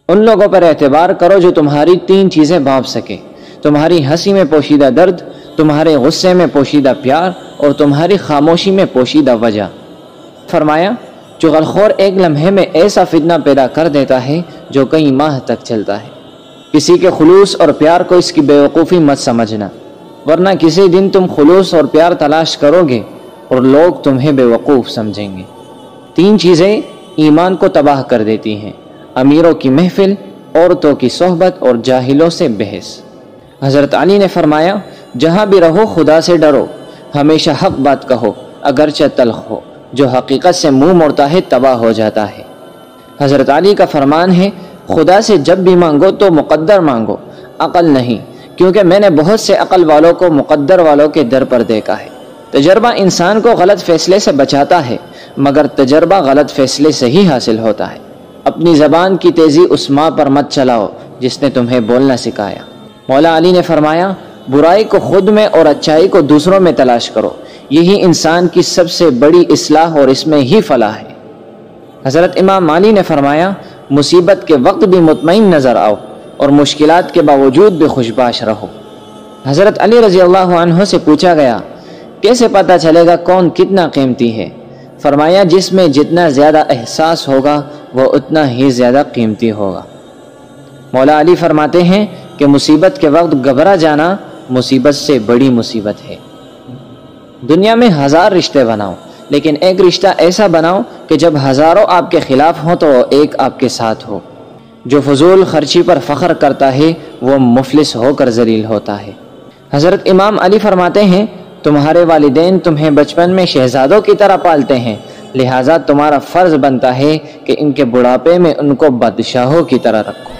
ان لوگوں پر اعتبار کرو جو تمہاری 3 چیزیں بانپ سکے، تمہاری ہنسی میں پوشیدہ درد، تمہارے غصے میں پوشیدہ پیار، اور تمہاری خاموشی میں پوشیدہ وجہ۔ فرمایا جو غلخور ایک لمحے میں ایسا فتنہ پیدا کر دیتا ہے جو کئی ماہ تک چلتا ہے۔ کسی کے خلوص اور پیار کو اس کی بیوقوفی مت سمجھنا، ورنہ کسی دن تم خلوص اور پیار تلاش کرو گے اور لوگ تمہیں بیوقوف سمجھیں گے۔ 3 چیزیں ایمان کو تباہ کر دیتی ہیں: امیروں کی محفل، عورتوں کی صحبت، اور جاہلوں سے بحث۔ حضرت علی نے فرمایا جہاں بھی رہو خدا سے ڈرو، ہمیشہ حق بات کہو اگرچہ تلخ ہو، جو حقیقت سے منہ موڑتا ہے تباہ ہو جاتا ہے۔ حضرت علی کا فرمان ہے خدا سے جب بھی مانگو تو مقدر مانگو، عقل نہیں، کیونکہ میں نے بہت سے عقل والوں کو مقدر والوں کے در پر دیکھا ہے۔ تجربہ انسان کو غلط فیصلے سے بچاتا ہے، مگر تجربہ غلط فیصلے سے ہی حاصل ہوتا ہے۔ اپنی زبان کی تیزی اس ماں پر مت چلاؤ جس نے تمہیں بولنا سکھایا۔ مولا علی نے فرمایا برائی کو خود میں اور اچائی کو دوسروں میں تلاش کرو، یہی انسان کی سب سے بڑی اصلاح اور اس میں ہی فلاح ہے۔ حضرت امام علی نے فرمایا مصیبت کے وقت بھی مطمئن نظر آؤ اور مشکلات کے باوجود بھی خوشباش رہو۔ حضرت علی رضی اللہ عنہ سے پوچھا گیا کیسے پتہ چلے گا کون کتنا قیمتی ہے؟ فرمایا جس میں جتنا زیادہ احساس ہوگا وہ اتنا ہی زیادہ قیمتی ہوگا۔ مولا علی فرماتے ہیں کہ مصیبت کے وقت گھبرا جانا مصیبت سے بڑی مصیبت ہے۔ دنیا میں 1000 رشتے بناؤ، لیکن ایک رشتہ ایسا بناؤ کہ جب ہزاروں آپ کے خلاف ہوں تو ایک آپ کے ساتھ ہو۔ جو فضول خرچی پر فخر کرتا ہے وہ مفلس ہو کر ذلیل ہوتا ہے۔ حضرت امام علی فرماتے ہیں تمہارے والدین تمہیں بچپن میں شہزادوں کی طرح پالتے ہیں، لہٰذا تمہارا فرض بنتا ہے کہ ان کے بڑھاپے میں ان کو بادشاہوں کی طرح رکھو۔